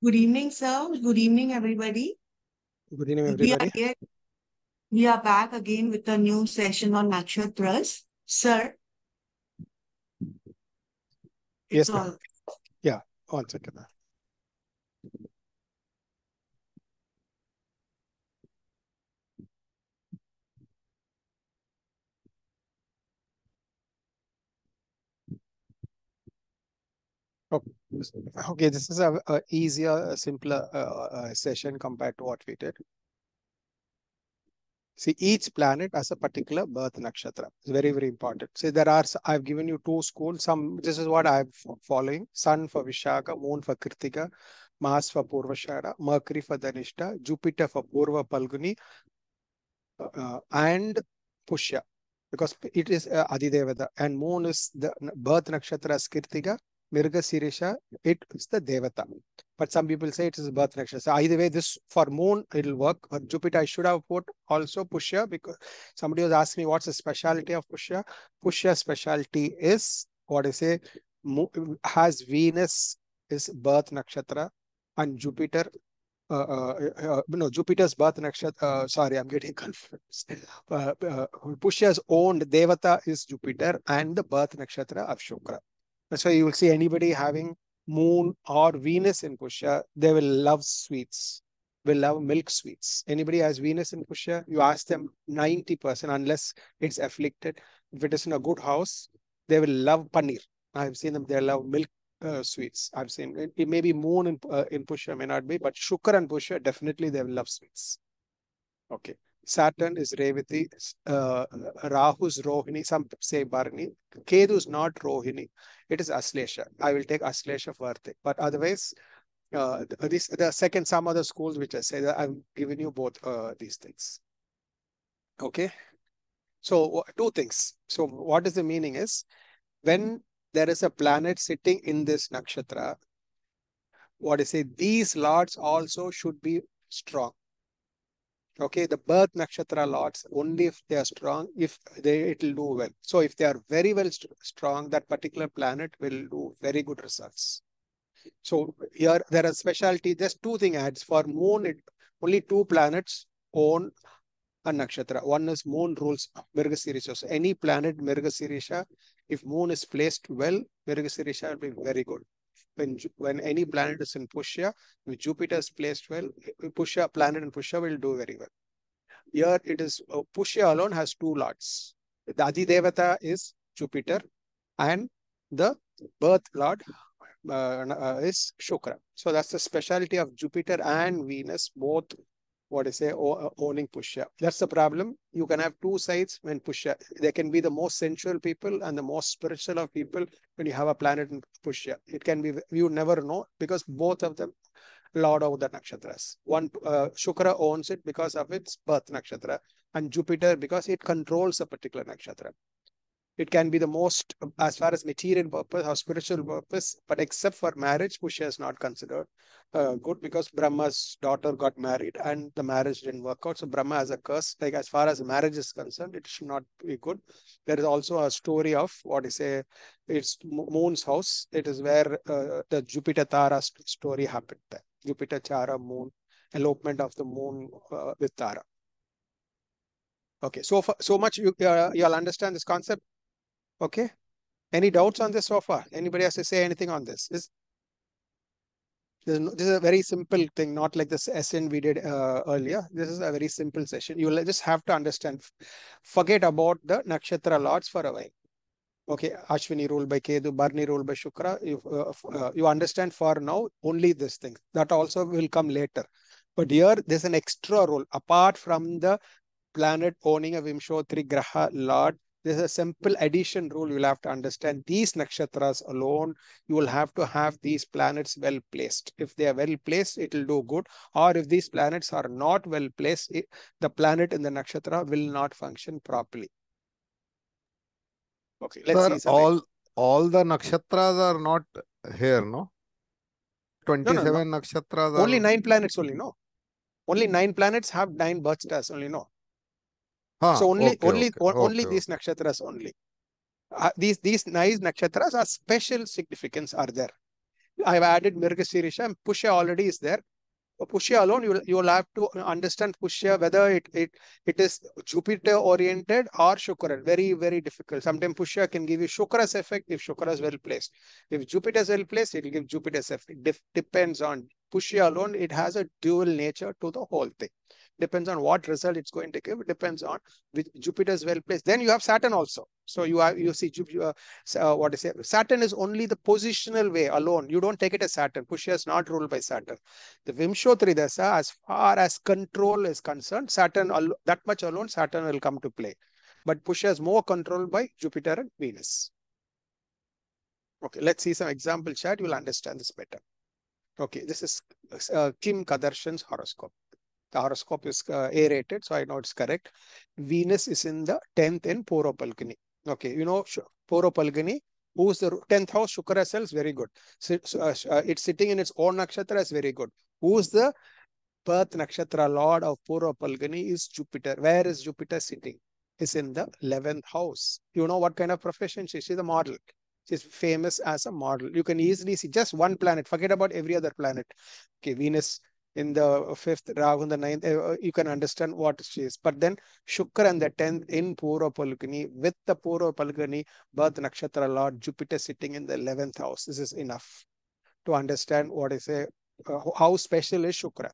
Good evening, sir. Good evening, everybody. Good evening, We are everybody. here. We are back again with a new session on nakshatras. Sir, it's Yes, ma'am. all. Yeah, 1 second. Okay, okay, this is a easier, simpler session compared to what we did. See, each planet has a particular birth nakshatra. It's very, very important. See, I've given you two schools. This is what I'm following. Sun for Vishaka, Moon for Kritika, Mars for Purvashada, Mercury for Dhanishta, Jupiter for Purva Palguni, and Pushya. Because it is Adidevata, and Moon is the birth nakshatra as Kirtiga, Mirga Sirisha, it is the Devata. But some people say it is birth nakshatra. So either way, this for Moon, it'll work. For Jupiter, I should have put also Pushya, because somebody was asking me what's the specialty of Pushya. Pushya specialty is what I say, has Venus is birth nakshatra, and Jupiter no, Jupiter's birth nakshatra. Sorry, I'm getting confused. Pushya's own Devata is Jupiter and the birth nakshatra of Shukra. That's why you will see anybody having Moon or Venus in Pushya, they will love sweets, will love milk sweets. Anybody has Venus in Pushya, you ask them 90%, unless it's afflicted. If it is in a good house, they will love paneer. I've seen them, they love milk sweets. I've seen it may be Moon in Pushya, may not be, but Shukra and Pushya definitely they will love sweets. Okay. Saturn is Revati, Rahu's Rohini, some say Bharani. Ketu is not Rohini, it is Aslesha. I will take Aslesha for Varte. But otherwise, the second, some other schools which I say that I've given you both these things. Okay. So two things. So what is the meaning is, when there is a planet sitting in this nakshatra, what I say, these lords also should be strong. Okay, the birth nakshatra lords, only if they are strong, if it will do well. So if they are very well strong, that particular planet will do very good results. So here there are specialty, just two things adds. For Moon, only two planets own a nakshatra. One is Moon rules Mirgasirisha. So any planet Mirgasirisha, if Moon is placed well, Mirgasirisha will be very good. When any planet is in Pushya, if Jupiter is placed well, Pushya planet in Pushya will do very well. Here it is Pushya alone has two lords. The Adidevata is Jupiter, and the birth lord is Shukra. So that's the specialty of Jupiter and Venus, both what I say owning Pushya. That's the problem. You can have two sides when Pushya. They can be the most sensual people and the most spiritual of people when you have a planet in Pushya. It can be, you never know, because both of them lord of the nakshatras. One Shukra owns it because of its birth nakshatra, and Jupiter because it controls a particular nakshatra. It can be the most, as far as material purpose or spiritual purpose, but except for marriage, Pushya is not considered good, because Brahma's daughter got married and the marriage didn't work out. So Brahma has a curse. Like, as far as marriage is concerned, it should not be good. There is also a story of what I say, it's Moon's house. It is where the Jupiter Tara story happened there. Jupiter, Chara, Moon, elopement of the Moon with Tara. Okay, so much you'll understand this concept. Okay. Any doubts on this so far? Anybody has to say anything on this? This is a very simple thing, not like the session we did earlier. This is a very simple session. You will just have to understand. Forget about the nakshatra lords for a while. Okay, Ashwini ruled by Ketu, Bharani ruled by Shukra. You understand for now only this thing. That also will come later. But here there's an extra rule apart from the planet owning a Vimshotri Graha Lord. There's a simple addition rule you'll have to understand. These nakshatras alone, you will have to have these planets well placed. If they are well placed, it will do good. Or if these planets are not well placed, the planet in the nakshatra will not function properly. Okay, let's Sir, see something. all the nakshatras are not here, no? 27 No. nakshatras Only are... 9 planets only, no. Only 9 planets have 9 birth stars only, no. So only these nakshatras only. These 9 nakshatras are special significance are there. I've added Mirgasirisha and Pushya already is there. For Pushya alone, you will have to understand Pushya, whether it is Jupiter oriented or Shukra. Very, very difficult. Sometimes Pushya can give you Shukra's effect if Shukra is well placed. If Jupiter is well placed, it will give Jupiter's effect. Depends on Pushya alone. It has a dual nature to the whole thing. Depends on what result it's going to give. It depends on which Jupiter is well placed. Then you have Saturn also. So you see what is it? Saturn is only the positional way alone. You don't take it as Saturn. Pushya is not ruled by Saturn. The Vimshottari Dasha, as far as control is concerned, Saturn, that much alone, Saturn will come to play. But Pushya is more controlled by Jupiter and Venus. Okay, let's see some example chart. You will understand this better. Okay, this is Kim Kadarshan's horoscope. The horoscope is A-rated, so I know it's correct. Venus is in the 10th in Poro Palguni. Okay, you know Poro Palguni, who's the 10th house, Shukra cells, very good. So, it's sitting in its own nakshatra is very good. Who's the birth nakshatra lord of Purva Palguni is Jupiter. Where is Jupiter sitting? Is in the 11th house. You know what kind of profession she is? She's a model. She's famous as a model. You can easily see just one planet. Forget about every other planet. Okay, Venus in the 5th, Rahu in the 9th. You can understand what she is. But then Shukra in the 10th in Purva Palguni with the Purva Palguni birth nakshatra lord Jupiter sitting in the 11th house. This is enough to understand what is how special is Shukra.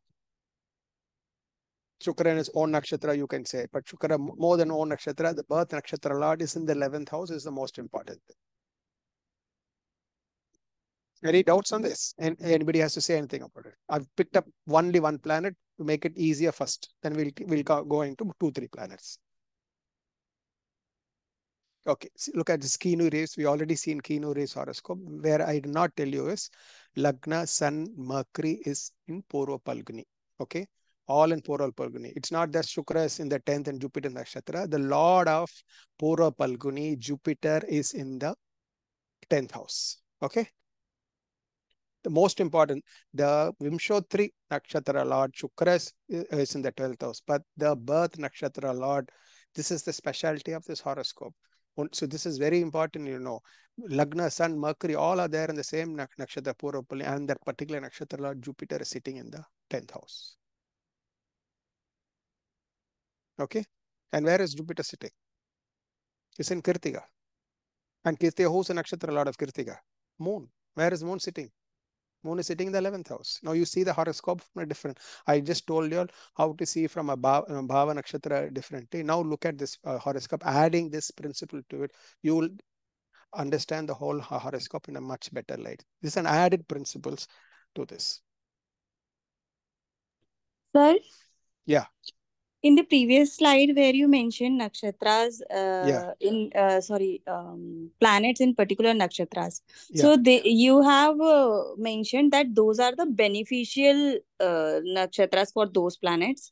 Shukra in his own nakshatra, you can say, but Shukra more than own nakshatra, the birth nakshatra lord is in the 11th house is the most important thing. Any doubts on this? And anybody has to say anything about it? I've picked up only one planet to make it easier first. Then we'll go into 2-3 planets. Okay, see, look at this Keanu Reeves. We already seen Keanu Reeves horoscope. Where I did not tell you is Lagna, Sun, Mercury is in Purva Palguni. Okay, all in Purva Palguni. It's not that Shukra is in the 10th and Jupiter Nakshatra. The Lord of Purva Palguni, Jupiter, is in the 10th house. Okay. The most important, the Vimshottari Nakshatra Lord, Shukra is in the 12th house. But the birth Nakshatra Lord, this is the specialty of this horoscope. So this is very important, you know. Lagna, Sun, Mercury, all are there in the same nakshatra Purva Palguni, and that particular nakshatra Lord Jupiter is sitting in the 10th house. Okay, and where is Jupiter sitting? It's in Kirtiga. And Kirtiga, who's the nakshatra Lord of Kirtiga? Moon. Where is Moon sitting? Moon is sitting in the 11th house. Now you see the horoscope from a different. I just told you all how to see from a Bhava Nakshatra differently. Now look at this horoscope, adding this principle to it. You will understand the whole horoscope in a much better light. This is an added principles to this. Sir? Yeah. In the previous slide where you mentioned nakshatras, planets in particular nakshatras. Yeah. So you have mentioned that those are the beneficial nakshatras for those planets.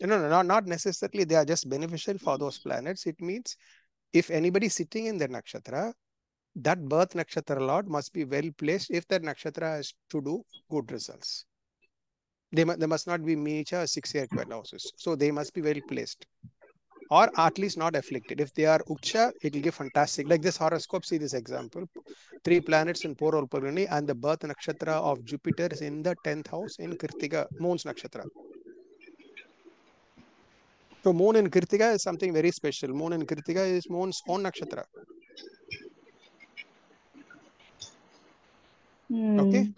No, not necessarily. They are just beneficial for those planets. It means if anybody sitting in the nakshatra, that birth nakshatra lord must be well placed if that nakshatra has to do good results. They must not be Meecha 6-year 12 houses. So they must be well placed. Or at least not afflicted. If they are Uksha, it will give fantastic. Like this horoscope, see this example. 3 planets in Purva Palguni and the birth nakshatra of Jupiter is in the 10th house in Kirtiga, Moon's nakshatra. So Moon in Kirtiga is something very special. Moon in Kirtiga is Moon's own nakshatra. Okay.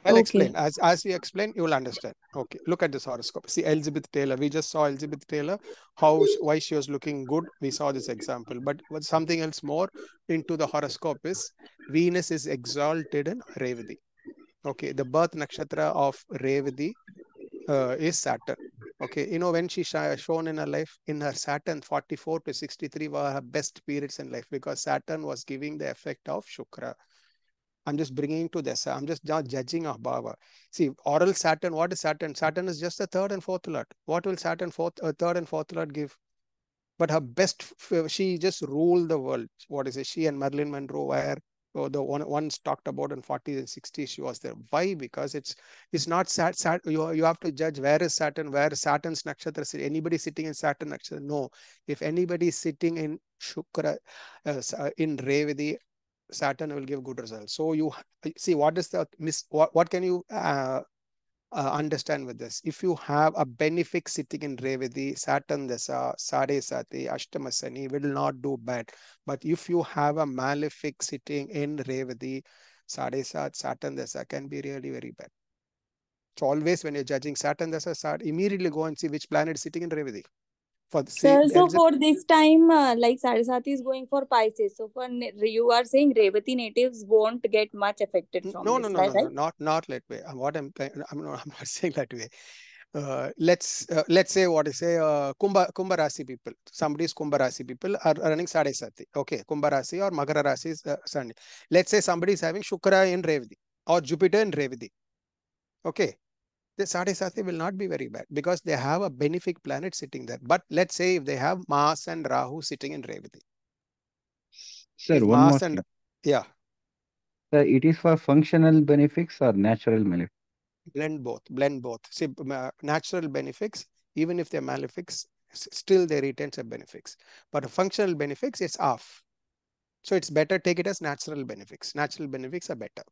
I'll explain. As we explain, you will understand. Okay, look at this horoscope. See Elizabeth Taylor. We just saw Elizabeth Taylor, why she was looking good. We saw this example. But something else more into the horoscope is Venus is exalted in Revati. Okay, the birth nakshatra of Revati is Saturn. Okay, you know when she shown in her life, in her Saturn, 44 to 63 were her best periods in life because Saturn was giving the effect of Shukra. I'm just bringing to this. I'm just not judging a Bhava. See, oral Saturn, what is Saturn? Saturn is just the 3rd and 4th lord. What will Saturn 3rd and 4th lord give? But her best, she just ruled the world. What is it? She and Marilyn Monroe were the ones talked about in 40s and 60s. She was there. Why? Because it's not you have to judge where is Saturn, where is Saturn's nakshatra. Anybody sitting in Saturn nakshatra? No. If anybody is sitting in Shukra, in Revati, Saturn will give good results. So you see what is the what can you understand with this? If you have a benefic sitting in Revati, Saturn Dasa, Sade Sati, Ashtamasani will not do bad. But if you have a malefic sitting in Revati, Sade Sat, Saturn Dasa can be really very bad. So always when you're judging Saturn Dasa, immediately go and see which planet is sitting in Revati. For the Sir, so for this time, like Saraswati is going for Pisces. So for you are saying Revati natives won't get much affected from no, this, right? Not that way. What I'm not saying that way. Let's say what I say, Kumbha Rasi people. Somebody's Kumbha Rasi people are running Sade Sati. Okay, Kumbha Rasi or Makara Rasi is Sunday. Let's say somebody is having Shukra in Revati or Jupiter in Revati. Okay, the Sade Sati will not be very bad because they have a benefic planet sitting there. But let's say if they have Mars and Rahu sitting in Revati. Sir, If one more Mars and thing. yeah, Sir, it is for functional benefics or natural benefics? blend both. See, natural benefics, even if they're malefics, still they retain some benefics. But a functional benefics, it's off. So it's better take it as natural benefics. Natural benefics are better.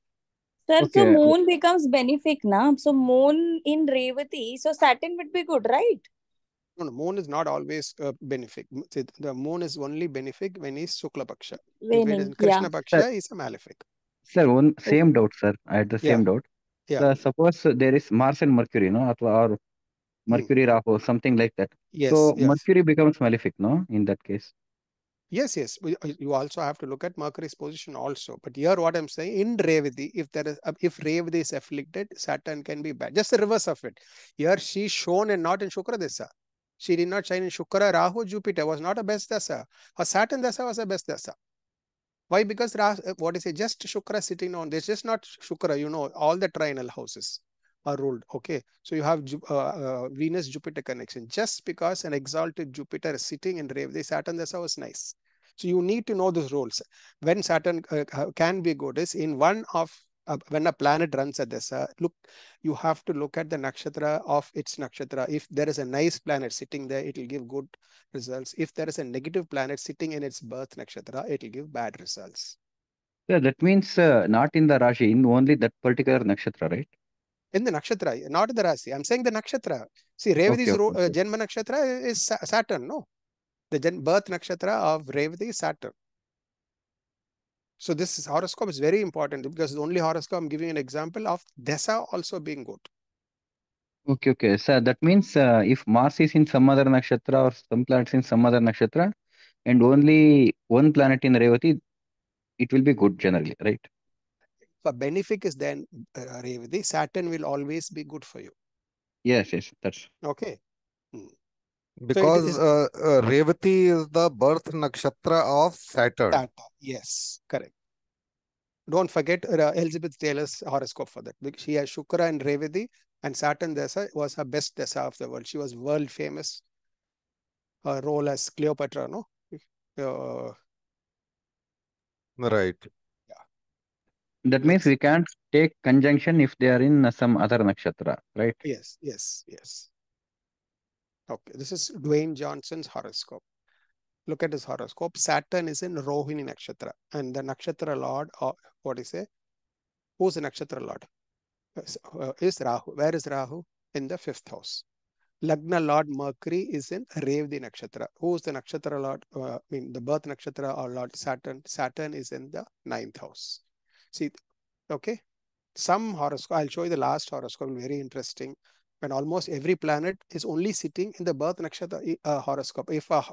Sir, so Okay. moon becomes benefic, na? So moon in Revati, so Saturn would be good, right? No, moon is not always benefic. See, the moon is only benefic when he's Shukla Paksha. If it is in Krishna Sir, Paksha, he's a malefic. sir, one Okay. same doubt, sir. I had the Yeah, same doubt. yeah. Suppose there is Mars and Mercury, no? Or Mercury Rahu, something like that. Yes, So yes. Mercury becomes malefic, no? In that case. Yes, yes. You also have to look at Mercury's position also. But here, what I'm saying in Revati, if Revati is afflicted, Saturn can be bad. Just the reverse of it. Here, she shone and not in Shukra Dasa. She did not shine in Shukra. Rahu, Jupiter was not a best Dasa. Her Saturn Dasa was a best Dasa. Why? Because what is it? Just Shukra sitting on. There's just not Shukra. You know, all the trinal houses are ruled. Okay. So you have Venus Jupiter connection. Just because an exalted Jupiter is sitting in Revati, Saturn Dasa was nice. So you need to know those roles. When Saturn can be good is in one of when a planet runs a dasa, you have to look at the nakshatra of its nakshatra. If there is a nice planet sitting there, it will give good results. If there is a negative planet sitting in its birth nakshatra, it will give bad results. Yeah, that means not in the Rashi, in only that particular nakshatra, right? In the nakshatra, not the Rasi. I'm saying the nakshatra. See, Revati's Okay. Janma Nakshatra is Saturn, no? The birth nakshatra of Revati is Saturn. So this horoscope is very important because the only horoscope I'm giving an example of Dasa also being good. Okay. So that means if Mars is in some other nakshatra or some planets in some other nakshatra, and only one planet in Revati, it will be good generally, right? If a benefic is then Revati, Saturn will always be good for you. Yes, that's Okay. Because So Revati is the birth nakshatra of Saturn. Saturn. Yes, correct. Don't forget Elizabeth Taylor's horoscope for that. She has Shukra and Revati, and Saturn Dasa was her best Dasa of the world. She was world famous. Her role as Cleopatra, no? Right. that means we can't take conjunction if they are in some other nakshatra, right? Yes. Okay, this is Dwayne Johnson's horoscope. Look at his horoscope. Saturn is in Rohini Nakshatra, and the Nakshatra Lord, what is it? Who's the Nakshatra Lord? Is Rahu. Where is Rahu? In the 5th house. Lagna Lord Mercury is in Revati Nakshatra. Who's the Nakshatra Lord? The birth Nakshatra or Lord Saturn. Saturn is in the 9th house. See, okay. Some horoscope, I'll show you the last horoscope, very interesting. When almost every planet is only sitting in the birth nakshatra horoscope. If a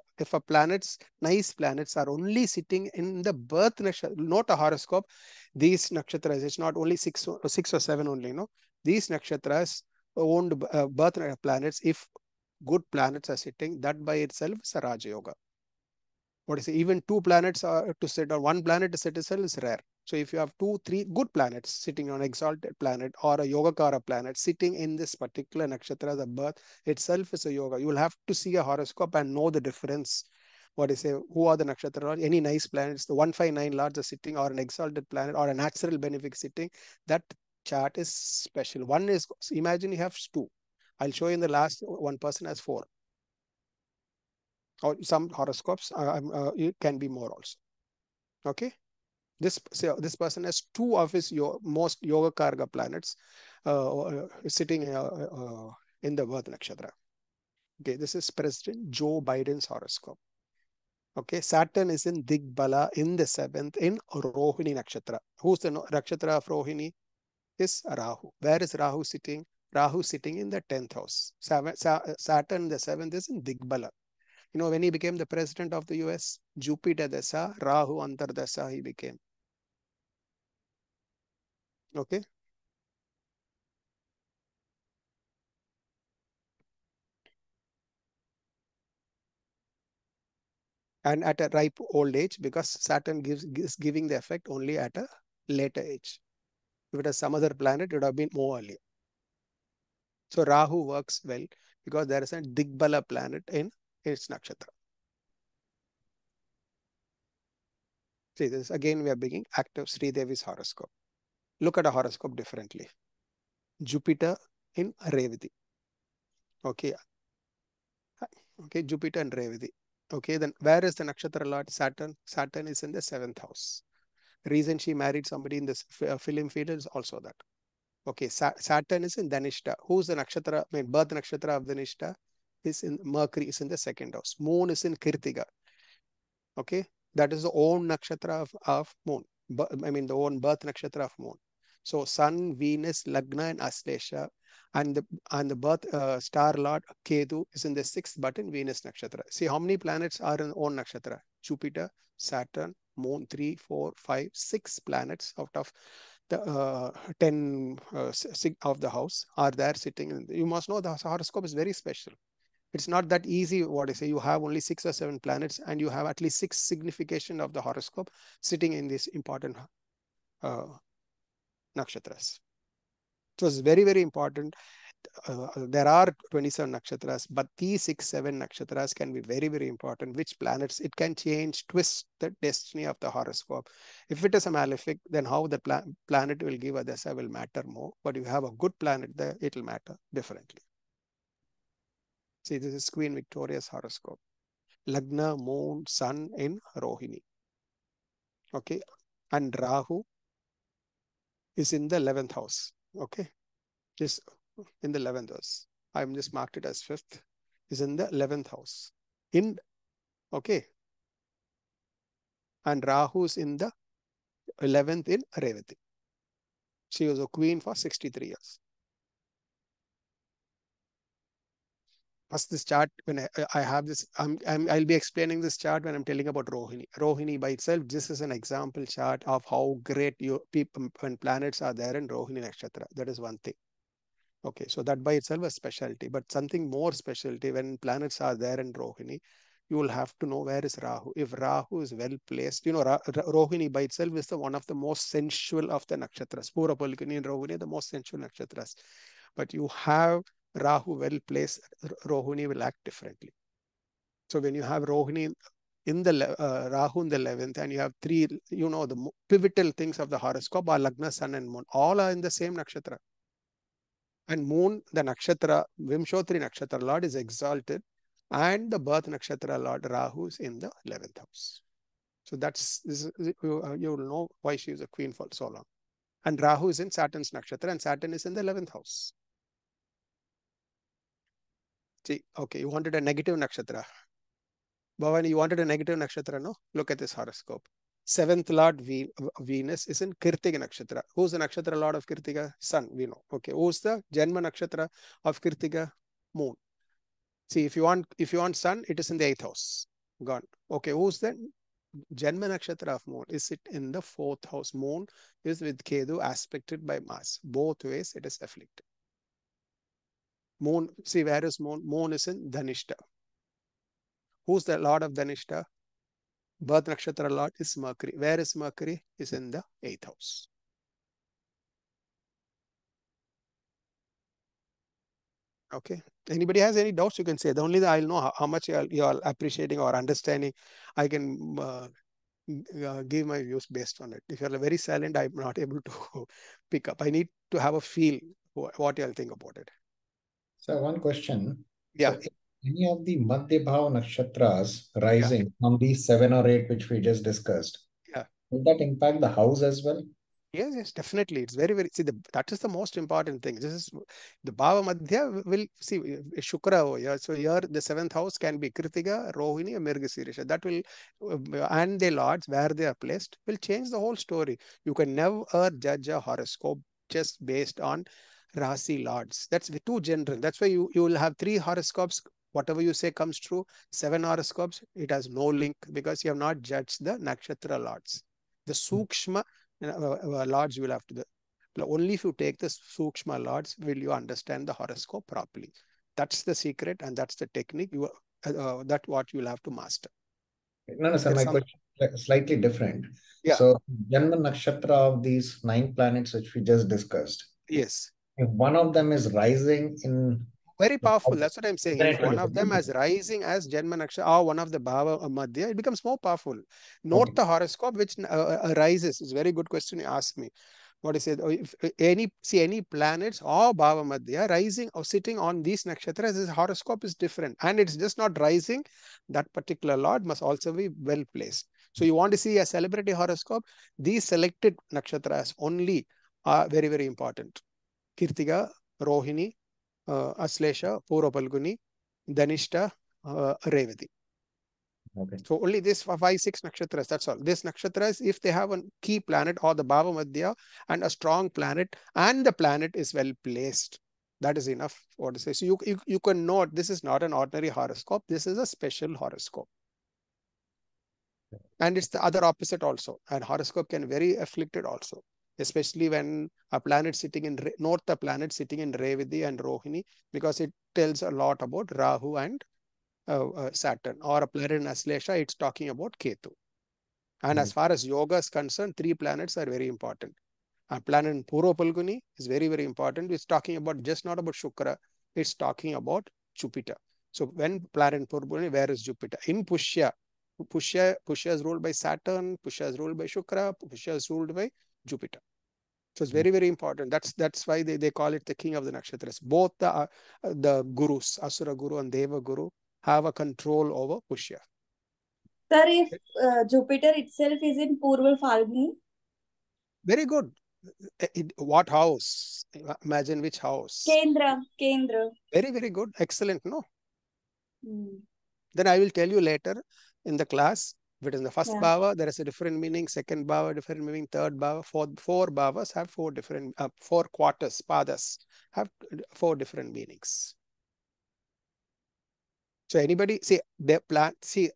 nice planets are only sitting in the birth nakshatra, not a horoscope, these nakshatras, it's not only six or seven only, no. These nakshatras owned birth planets, if good planets are sitting, that by itself is a Raja Yoga. What is it? Even two planets are to sit, or one planet to sit itself is rare. So if you have 2-3 good planets sitting on an exalted planet or a Yogakara planet sitting in this particular nakshatra, the birth itself is a yoga. You will have to see a horoscope and know the difference. What is it? Who are the nakshatra? Any nice planets, the 159 lords are sitting, or an exalted planet, or a natural benefic sitting. That chart is special. One is, imagine you have 2. I'll show you in the last one person has 4. Or some horoscopes it can be more also. Okay. This person has two of his most yoga karga planets sitting in the birth nakshatra. Okay, this is President Joe Biden's horoscope. Okay, Saturn is in Digbala in the 7th in Rohini nakshatra. Who's the nakshatra of Rohini? Is Rahu. Where is Rahu sitting? Rahu sitting in the 10th house. Saturn the 7th is in Digbala. You know, when he became the president of the US, Jupiter Dasha, Rahu Antardasha he became. Okay. And at a ripe old age, because Saturn is giving the effect only at a later age. If it was some other planet, it would have been more earlier. So Rahu works well because there is a Digbala planet in its nakshatra. See, this again we are bringing active Sri Devi's horoscope. Look at a horoscope differently. Jupiter in Revati. Okay. Okay, Jupiter and Revati. Okay, then where is the nakshatra lord? Saturn. Saturn is in the 7th house. Reason she married somebody in this film field is also that. Okay, Saturn is in Dhanishta. Who's the nakshatra? I mean, birth nakshatra of Dhanishta is in Mercury is in the 2nd house. Moon is in Kirtiga. Okay, that is the own nakshatra of Moon. I mean, the own birth nakshatra of Moon. So Sun, Venus, Lagna, and Aslesha, and the birth star lord Ketu is in the 6th, but in Venus nakshatra. See how many planets are in own nakshatra? Jupiter, Saturn, Moon, 3, 4, 5, 6 planets out of the 10 of the house are there sitting. You must know the horoscope is very special. It's not that easy. What I say, you have only 6 or 7 planets, and you have at least 6 signification of the horoscope sitting in these important nakshatras. So it's very, very important. There are 27 nakshatras, but these 6, 7 nakshatras can be very, very important. Which planets, it can change, twist the destiny of the horoscope. If it is a malefic, then how the planet will give a dasha will matter more. But if you have a good planet there, it will matter differently. See, this is Queen Victoria's horoscope. Lagna, Moon, Sun in Rohini. Okay, and Rahu is in the 11th house. Okay, just in the 11th house. I'm just marked it as 5th. Is in the 11th house. Okay. And Rahu is in the 11th in Revati. She was a queen for 63 years. First, this chart, when I have this, I'll be explaining this chart when I'm telling about Rohini. Rohini by itself, this is an example chart of how great people when planets are there in Rohini Nakshatra. That is one thing. Okay, so that by itself is specialty, but something more specialty when planets are there in Rohini, you will have to know where is Rahu. If Rahu is well placed, you know, Rohini by itself is one of the most sensual of the nakshatras. Pura Palguni and Rohini are the most sensual nakshatras. But you have Rahu well placed, Rohini will act differently. So when you have Rohini in the Rahu in the 11th, and you have 3, you know, the pivotal things of the horoscope are Lagna, Sun, and Moon. All are in the same nakshatra. And Moon, the nakshatra, Vimshotri nakshatra lord is exalted, and the birth nakshatra lord Rahu is in the 11th house. So you will know why she is a queen for so long. And Rahu is in Saturn's nakshatra, and Saturn is in the 11th house. See, okay, you wanted a negative nakshatra. Bhavani, you wanted a negative nakshatra, no? Look at this horoscope. 7th Lord Venus is in Kirtiga nakshatra. Who's the nakshatra lord of Kirtiga? Sun, we know. Okay, who's the Janma nakshatra of Kirtiga? Moon. See, if you want Sun, it is in the 8th house. Gone. Okay, who's the Janma nakshatra of Moon? Is it in the 4th house? Moon is with Ketu aspected by Mars. Both ways it is afflicted. Moon, see, where is Moon? Moon is in Dhanishta. Who's the lord of Dhanishta? Birth nakshatra lord is Mercury. Where is Mercury? Is in the 8th house. Okay. Anybody has any doubts, you can say. The only thing I'll know how much you are appreciating or understanding. I can give my views based on it. If you're very silent, I'm not able to pick up. I need to have a feel what you'll think about it. So one question. Yeah. So if any of the Madhya Bhava nakshatras rising from these 7 or 8 which we just discussed, yeah, Will that impact the house as well? Yes, yes, definitely. It's very, very, see, that is the most important thing. This is the Bhava Madhya will see Shukra over here. So here the seventh house can be Kritika, Rohini, and Mrigashirisha. That will, and the lords where they are placed will change the whole story. You can never judge a horoscope just based on Rasi lords. That's too general. That's why you will have 3 horoscopes. Whatever you say comes true. 7 horoscopes, it has no link because you have not judged the nakshatra lords. The Sukshma lords you will have to only if you take the sukshma lords will you understand the horoscope properly. That's the secret and that's the technique that what you will have to master. No, sir, my question is slightly different. Yeah. So, Janma Nakshatra of these 9 planets which we just discussed. Yes. If one of them is rising in... Very powerful. That's what I'm saying. If one of them is rising as Janma Nakshatra or one of the Bhava Madhya, it becomes more powerful. Note the horoscope which rises. It's a very good question you asked me. What is it? If any planets or Bhava Madhya rising or sitting on these nakshatras, this horoscope is different. And it's just not rising. That particular lord must also be well placed. So you want to see a celebrity horoscope, these selected nakshatras only are very, very important. Kirtiga, Rohini, Aslesha, Purva Palguni, Dhanishta, Revati. Okay. So only this 5, 6 nakshatras, that's all. This nakshatras, if they have a key planet or the Bhava Madhya and a strong planet and the planet is well placed, that is enough what to say. So you can note this is not an ordinary horoscope. This is a special horoscope. And it's the other opposite also. And horoscope can be very afflicted also, especially when a planet sitting in north, a planet sitting in Revati and Rohini, because it tells a lot about Rahu and Saturn, or a planet in Aslesha, it's talking about Ketu. And as far as yoga is concerned, 3 planets are very important. A planet in Purva Palguni is very, very important. It's talking about just not about Shukra, it's talking about Jupiter. So when planet in Purva Palguni, where is Jupiter? In Pushya is ruled by Saturn, Pushya is ruled by Shukra, Pushya is ruled by Jupiter. So it's very, very important. That's why they call it the king of the nakshatras. Both the gurus, Asura Guru and Deva Guru, have a control over Pushya. Sir, if Jupiter itself is in Purva Falguni? Very good. What house? Imagine which house. Kendra. Very, very good. Excellent, no? Then I will tell you later in the class. If it is the first bhava, there is a different meaning. Second bhava, different meaning. Third bhava. Four bhavas have 4 different, 4 quarters, padas, have 4 different meanings. So anybody, see,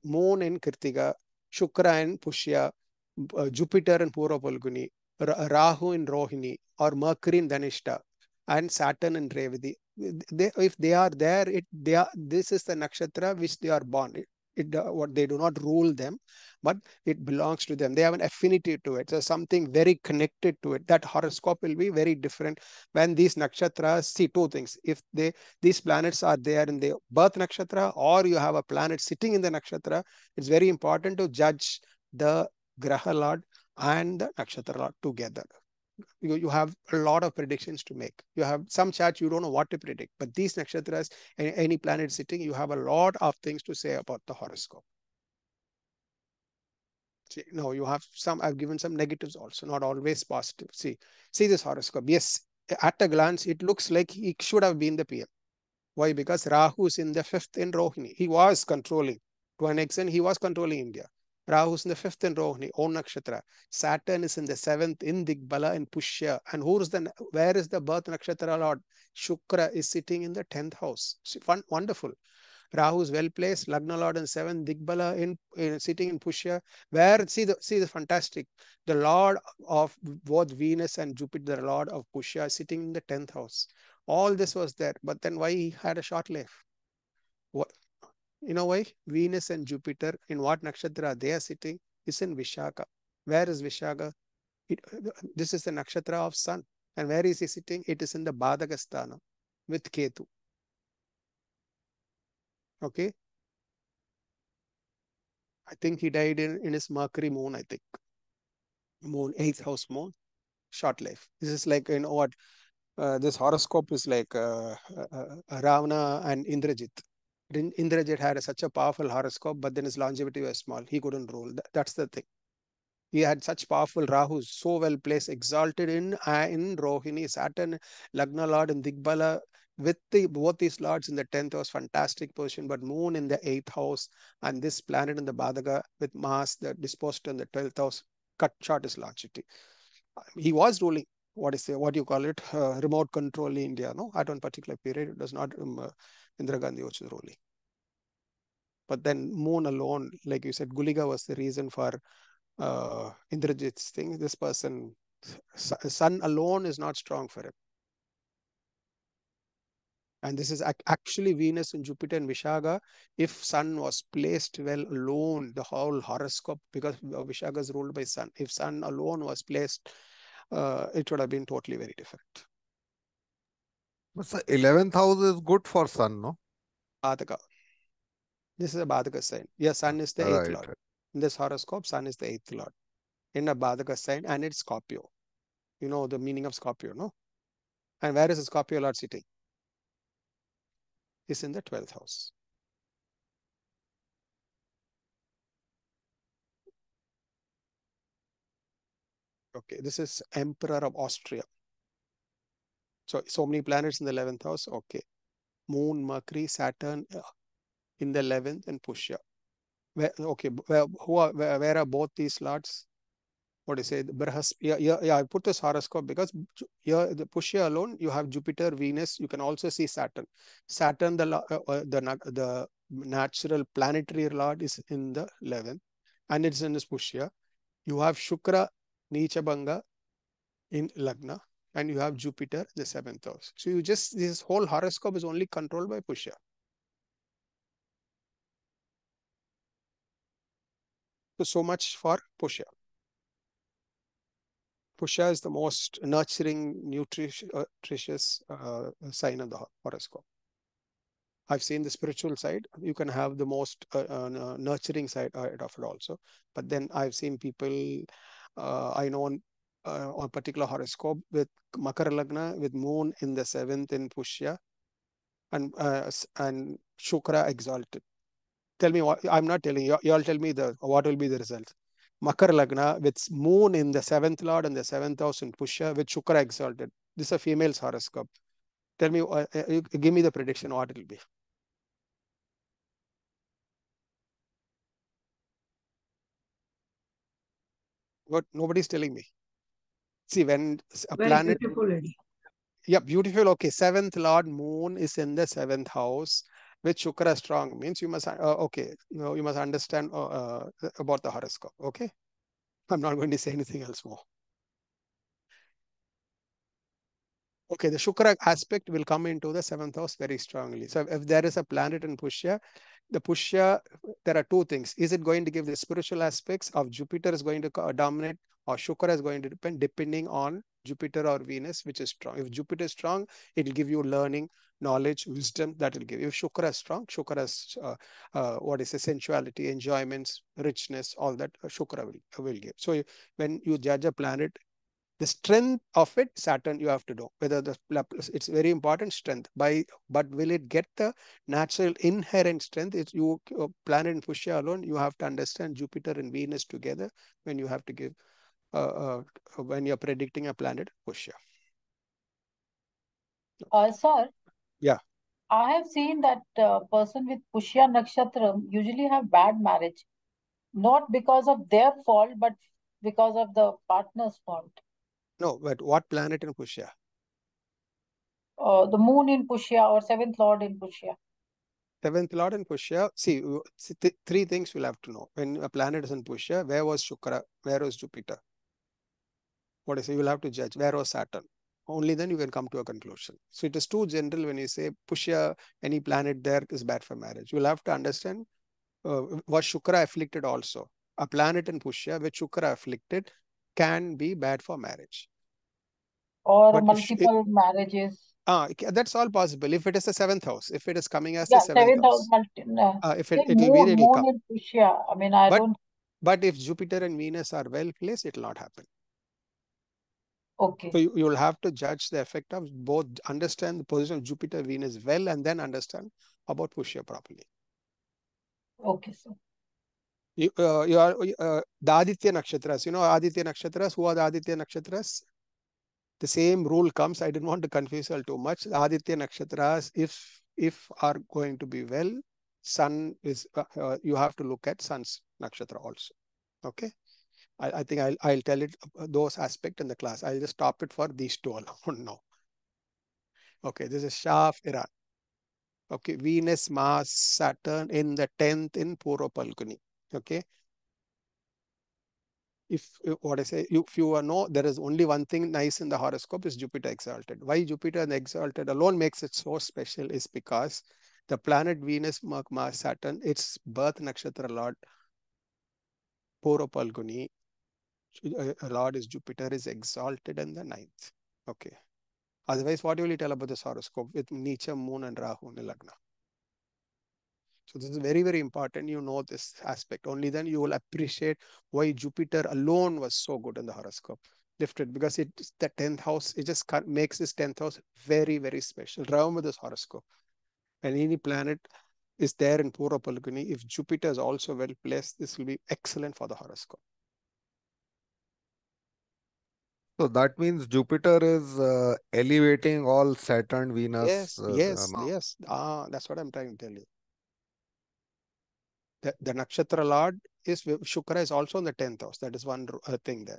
moon in Kritika, Shukra in Pushya, Jupiter in Purva Palguni, Rahu in Rohini, or Mercury in Dhanishta, and Saturn in Revati. If they are there, this is the nakshatra which they are born. What they do not rule them, but it belongs to them. They have an affinity to it. So something very connected to it. That horoscope will be very different when these nakshatras. See 2 things. If these planets are there in the birth nakshatra, or you have a planet sitting in the nakshatra, it's very important to judge the Graha Lord and the nakshatra Lord together. You have a lot of predictions to make. You have some charts you don't know what to predict, but these nakshatras, any planet sitting, you have a lot of things to say about the horoscope. See, no, you have some, I've given some negatives also, not always positive. See this horoscope. Yes, at a glance, it looks like he should have been the PM. Why? Because Rahu is in the 5th in Rohini. He was controlling, to an extent, he was controlling India. Rahu is in the 5th in Rohini, own nakshatra. Saturn is in the 7th in Digbala in Pushya. And where is the birth nakshatra Lord? Shukra is sitting in the 10th house. Wonderful. Rahu is well placed. Lagna Lord in 7th. Digbala in sitting in Pushya. Where see the fantastic. The Lord of both Venus and Jupiter, the Lord of Pushya, sitting in the 10th house. All this was there, but then why he had a short life? What? You know why? Venus and Jupiter, in what nakshatra they are sitting, is in Vishaka. Where is Vishaka? This is the nakshatra of Sun. And where is he sitting? It is in the Badhagastana with Ketu. Okay? I think he died in his Mercury moon, I think. Moon, 8th house moon. Short life. This is like, you know what? This horoscope is like Ravana and Indrajit. Indrajit had such a powerful horoscope, but then his longevity was small. He couldn't rule. That's the thing. He had such powerful Rahu, so well placed, exalted in Rohini, Saturn, Lagna Lord in Digbala, with both these lords in the 10th house, fantastic position, but Moon in the 8th house, and this planet in the Badaka with Mars that disposed in the 12th house, cut short his longevity. He was ruling, what you call it, remote control in India, no? At one particular period, it was not Indira Gandhi was ruling. But then Moon alone, like you said, Guliga was the reason for Indrajit's thing. This person, Sun alone is not strong for him. And this is actually Venus and Jupiter and Vishaga. If Sun was placed well alone, the whole horoscope, because Vishaga is ruled by Sun, if Sun alone was placed, it would have been totally very different. But the 11th house is good for Sun, no? Badaka. This is a Badaka sign. Yeah, Sun is the 8th lord. In this horoscope, Sun is the 8th lord. In a Badaka sign, and it's Scorpio. You know the meaning of Scorpio, no? And where is the Scorpio lord sitting? Is in the 12th house. Okay, this is Emperor of Austria. So many planets in the 11th house. Okay. Moon, Mercury, Saturn in the 11th and Pushya. Where are both these lords? What do you say? Yeah, I put this horoscope because here the Pushya alone, you have Jupiter, Venus. You can also see Saturn. Saturn, the natural planetary lord is in the 11th, and it's in this Pushya. You have Shukra, Neecha Bhanga in Lagna, and you have Jupiter, the 7th house. So this whole horoscope is only controlled by Pushya. So much for Pushya. Pushya is the most nurturing, nutritious sign of the horoscope. I've seen the spiritual side. You can have the most nurturing side of it also. But then I've seen people, I know on a particular horoscope with Makara Lagna, with Moon in the 7th in Pushya, and Shukra exalted. Tell me what, I'm not telling you, you all tell me what will be the result. Makar Lagna with Moon in the 7th lord and the 7th house in Pushya with Shukra exalted. This is a female's horoscope. Tell me, give me the prediction, what it will be. What? Nobody's telling me. See, when a Very planet... beautiful lady. Yeah, beautiful. Okay, 7th lord Moon is in the 7th house with Shukra strong. Means you must, okay, you must understand about the horoscope. Okay. I'm not going to say anything else more. Okay, the Shukra aspect will come into the 7th house very strongly. So if there is a planet in Pushya, the Pushya, there are two things. Is it going to give the spiritual aspects of Jupiter is going to dominate, or Shukra is going to depend, depending on Jupiter or Venus, which is strong. If Jupiter is strong, it will give you learning, knowledge, wisdom, that will give. If Shukra is strong, Shukra is, what is the sensuality, enjoyments, richness, all that Shukra will give. So when you judge a planet, the strength of it, Saturn, you have to know whether it's very important strength. But will it get the natural inherent strength? It's you planet in Pushya alone. You have to understand Jupiter and Venus together when you have to give when you're predicting a planet Pushya. Sir, Yeah. I have seen that person with Pushya Nakshatra usually have bad marriage, not because of their fault, but because of the partner's fault. No, but what planet in Pushya? The moon in Pushya or 7th lord in Pushya. 7th lord in Pushya. See, three things we'll have to know. When a planet is in Pushya, where was Shukra? Where was Jupiter? What is it? You'll have to judge. Where was Saturn? Only then you can come to a conclusion. So it is too general when you say Pushya, any planet there is bad for marriage. You'll have to understand was Shukra afflicted also. A planet in Pushya with Shukra afflicted can be bad for marriage. Or but multiple marriages. That's all possible. If it is the 7th house, if it is coming as the 7th house, if it will be, it will come. In Pushya. I mean, I don't. But if Jupiter and Venus are well placed, it will not happen. Okay. So you will have to judge the effect of both, understand the position of Jupiter, Venus well, and then understand about Pushya properly. Okay, sir. You are the Aditya Nakshatras. You know Aditya Nakshatras? Who are the Aditya Nakshatras? The same rule comes. I didn't want to confuse you too much. Aditya Nakshatras, if are going to be well, sun is, you have to look at sun's nakshatra also. Okay. I think I'll tell it those aspects in the class. I'll just stop it for these two alone now. Okay, this is Shah of Iran. Okay, Venus, Mars, Saturn in the 10th in Purva Palguni. Okay. If what I say, if you know there is only one thing nice in the horoscope is Jupiter exalted. Why Jupiter and exalted alone makes it so special is because the planet Venus, Mars, Saturn, its birth nakshatra lord, Purva Palguni, Lord is Jupiter, is exalted in the 9th. Okay. Otherwise, what will you tell about this horoscope with Nicha, Moon, and Rahu in the Lagna? So this is very, very important. You know this aspect. Only then you will appreciate why Jupiter alone was so good in the horoscope. Lifted because it's the 10th house. It just makes this 10th house very, very special. Remember this horoscope. And any planet is there in Purva Palguni. If Jupiter is also well placed, this will be excellent for the horoscope. So that means Jupiter is elevating all Saturn, Venus. Yes. That's what I'm trying to tell you. The nakshatra lord is Shukra is also in the 10th house. That is one thing there.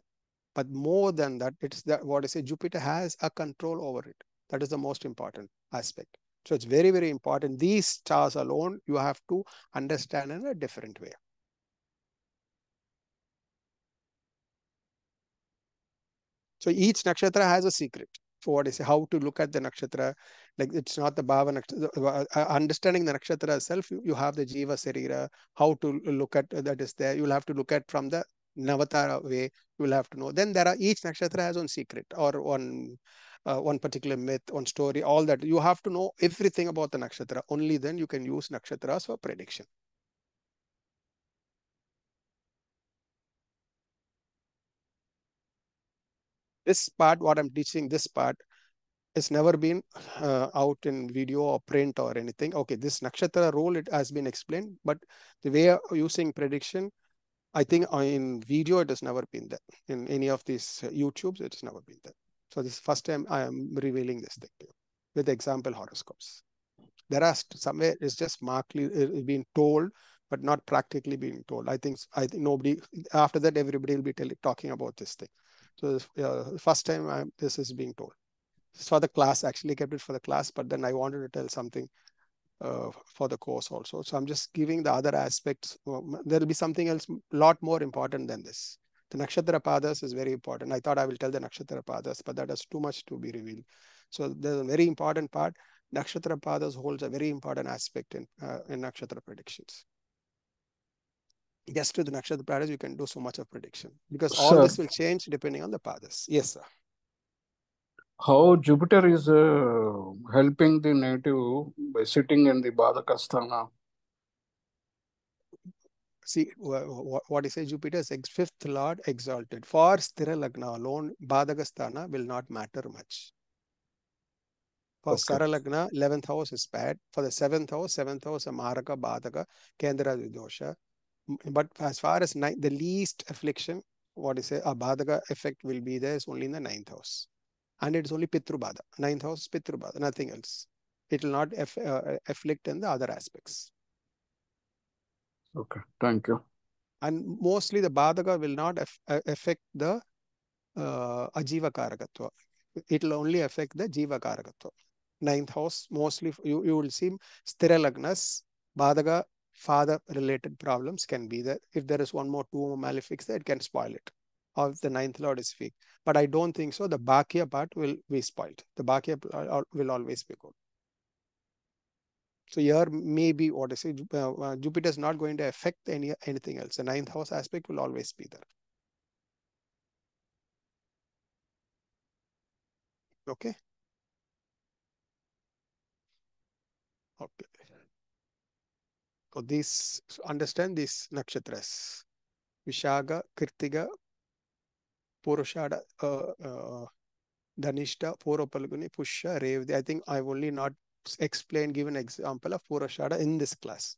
But more than that, it's that what I say, Jupiter has a control over it. That is the most important aspect. So it's very, very important. These stars alone, you have to understand in a different way. So each nakshatra has a secret. So what I say, how to look at the nakshatra, like it's not the bhava nakshatra. Understanding the nakshatra itself, you have the jiva sarira, how to look at that is there. You'll have to look at from the Navatara way. You will have to know. Then there are each nakshatra has one secret or one particular myth, one story, all that. You have to know everything about the nakshatra. Only then you can use nakshatras for prediction. This part, what I'm teaching, this part, it's never been out in video or print or anything. Okay, this nakshatra rule, it has been explained, but the way of using prediction, I think in video, it has never been there. In any of these YouTubes, it has never been there. So this is the first time I am revealing this thing to you with example horoscopes. There are somewhere it's just markedly being told, but not practically being told. I think nobody, after that, everybody will be talking about this thing. So first time this is being told. It's for the class, actually kept it for the class, but then I wanted to tell something for the course also. So I'm just giving the other aspects. There will be something else a lot more important than this. The nakshatra padas is very important. I thought I will tell the nakshatra padas, but that is too much to be revealed. So there's a very important part. Nakshatra padas holds a very important aspect in nakshatra predictions. Just to the nakshatra padas, you can do so much of prediction because all Sir, this will change depending on the padas. Yes, sir. how Jupiter is helping the native by sitting in the Badakasthana? See, what I say, Jupiter is fifth lord exalted. For Sthira Lagna alone, Badagastana will not matter much. For Okay. Sara Lagna, 11th house is bad. For the 7th house, Maraka, Badaka, Kendra Vidosha. But as far as the least affliction, what I say, a Badaka effect will be there is only in the 9th house. And it's only Pitru Bada. 9th house, Pitru Bada, nothing else. It will not afflict in the other aspects. Okay, thank you. And mostly the Badaka will not affect the Ajiva Karakatva. It will only affect the Jiva Karakatva. 9th house, mostly you will see Sthira Lagnas, Badaka, father related problems can be there. If there is one more, two more malefics there, it can spoil it. Or if the 9th lord is weak. But I don't think so. The Bhakya part will be spoiled. The Bhakya will always be good. So here maybe what I say, Jupiter is not going to affect anything else. The 9th house aspect will always be there. Okay. Okay. So these, understand these nakshatras. Vishaga, Kirtiga, Purushada, Dhanishta, Purva Palguni, Pushya, Revati. I think I've only not explained, given example of Purushada in this class.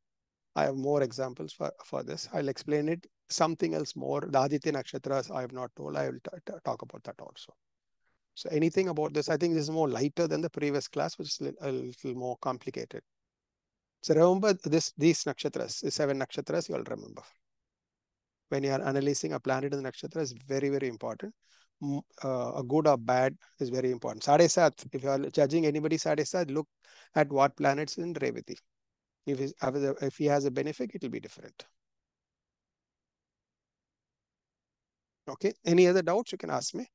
I have more examples for this. I'll explain it. Something else more. The Aditya Nakshatras I have not told. I will talk about that also. So anything about this, I think this is more lighter than the previous class, which is a little more complicated. So remember these nakshatras, the 7 nakshatras, you all remember. When you are analyzing a planet in the nakshatra is very, very important. A good or bad is very important. Sadesat, if you are judging anybody Sadesat, look at what planets in Revati. If he has a benefit, it will be different. Okay. Any other doubts you can ask me?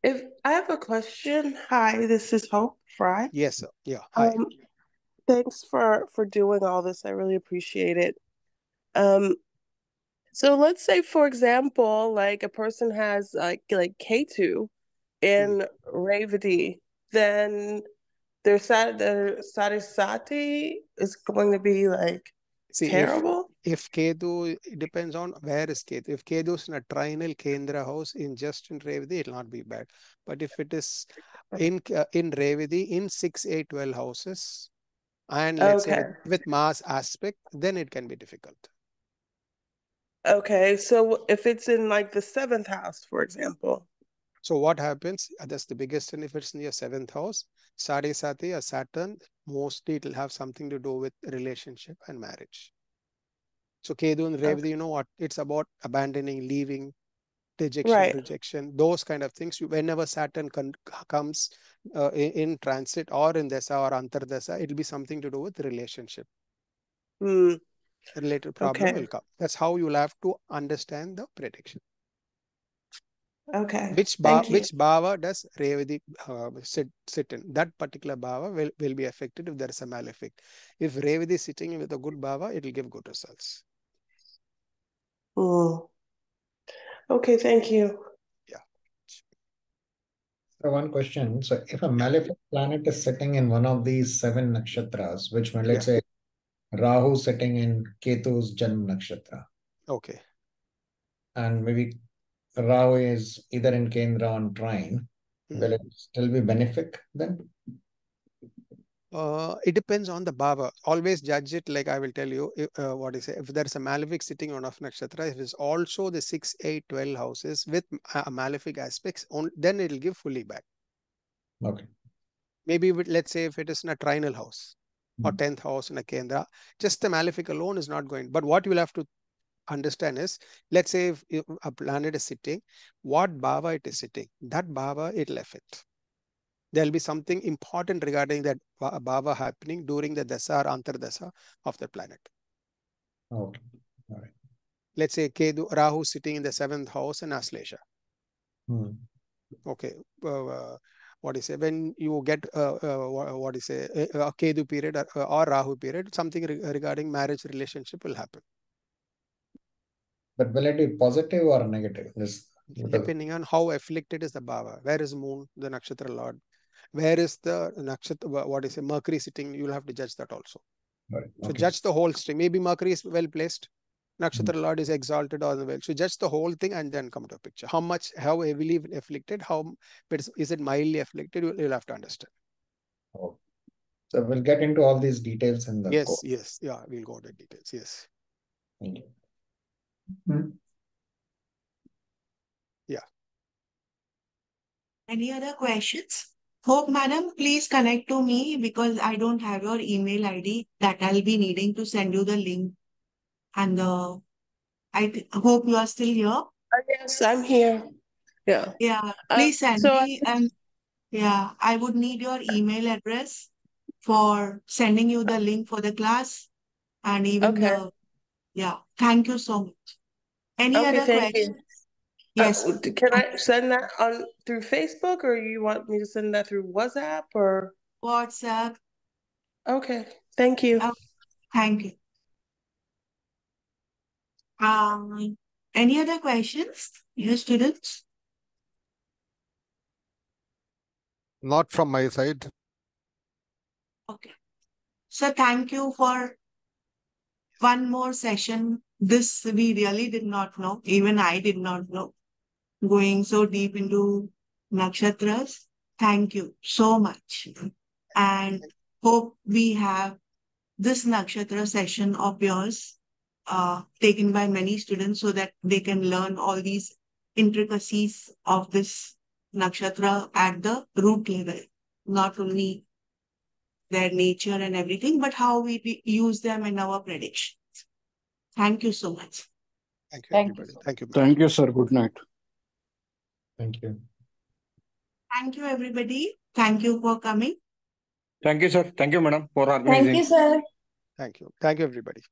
If I have a question. Hi, this is Hope Fry. Yes, sir. Yeah. Hi. Thanks for doing all this. I really appreciate it. So let's say, for example, like a person has like K2 in Revati, then their Sadisati is going to be like terrible. If Ketu, it depends on where is Ketu. If Ketu is in a trinal Kendra house in Revati, it will not be bad. But if it is in Revati in 6, 8, 12 houses, and let's say with Mars aspect, then it can be difficult. Okay, so if it's in like the 7th house, for example. So what happens? That's the biggest thing. If it's in your 7th house, Sadisati or Saturn, mostly it will have something to do with relationship and marriage. So Ketu and Revati, you know what? It's about abandoning, leaving, rejection, those kind of things. Whenever Saturn comes in transit or in Dasa or Antardasa, it will be something to do with relationship. Related problem will come. That's how you'll have to understand the prediction. Okay. Which bhava does Revati sit in? That particular bhava will be affected if there is a malefic. If Revati is sitting with a good bhava, it will give good results. Okay, thank you. Yeah. So one question. So if a malefic planet is sitting in one of these 7 nakshatras, which means let's say Rahu sitting in Ketu's Janma Nakshatra. Okay. And maybe Rahu is either in Kendra or trine. Will it still be benefic then? It depends on the bhava. Always judge it like I will tell you. What is it? If there is a malefic sitting on of nakshatra, it is also the 6, 8, 12 houses with malefic aspects, then it will give fully back. Okay. Maybe let's say if it is in a trinal house or 10th house in a kendra, just the malefic alone is not going. But what you will have to understand is, let's say if a planet is sitting, what bhava it is sitting, that bhava it will affect. There will be something important regarding that bhava happening during the dasa or antardasa of the planet. Okay. All right. Let's say Ketu, Rahu sitting in the 7th house in Aslesha. Okay. What is it? When you get what is it? A Ketu period or Rahu period, something regarding marriage relationship will happen. But will it be positive or negative? Depending on how afflicted is the bhava. Where is moon, the nakshatra lord? Where is the nakshatra, what is it, Mercury sitting? You'll have to judge that also. Right. So judge the whole string. Maybe Mercury is well placed. Nakshatra lord is exalted or well. So judge the whole thing and then come to a picture. How heavily afflicted, is it mildly afflicted? You'll have to understand. Oh. So we'll get into all these details in the course. Yes. Yeah, we'll go to details. Yes. Thank you. Yeah. Any other questions? Hope, madam, please connect to me because I don't have your email ID that I'll be needing to send you the link. And I hope you are still here. Yes, I'm here. Yeah. Yeah, please send me. And yeah, I would need your email address for sending you the link for the class and even thank you so much. Any other questions? Yes. Can I send that on through Facebook, or you want me to send that through WhatsApp or WhatsApp? Okay, thank you. Thank you. Any other questions, your students? Not from my side. Okay. So thank you for one more session. This we really did not know. Even I did not know. Going so deep into nakshatras. Thank you so much. And hope we have this nakshatra session of yours taken by many students so that they can learn all these intricacies of this nakshatra at the root level, not only their nature and everything, but how we use them in our predictions. Thank you so much. Thank you, Thank you, everybody. sir. Thank you. Thank you, sir. Good night. Thank you. Thank you, everybody. Thank you for coming. Thank you, sir. Thank you, madam, for Thank organizing. you, sir. Thank you. Thank you, everybody.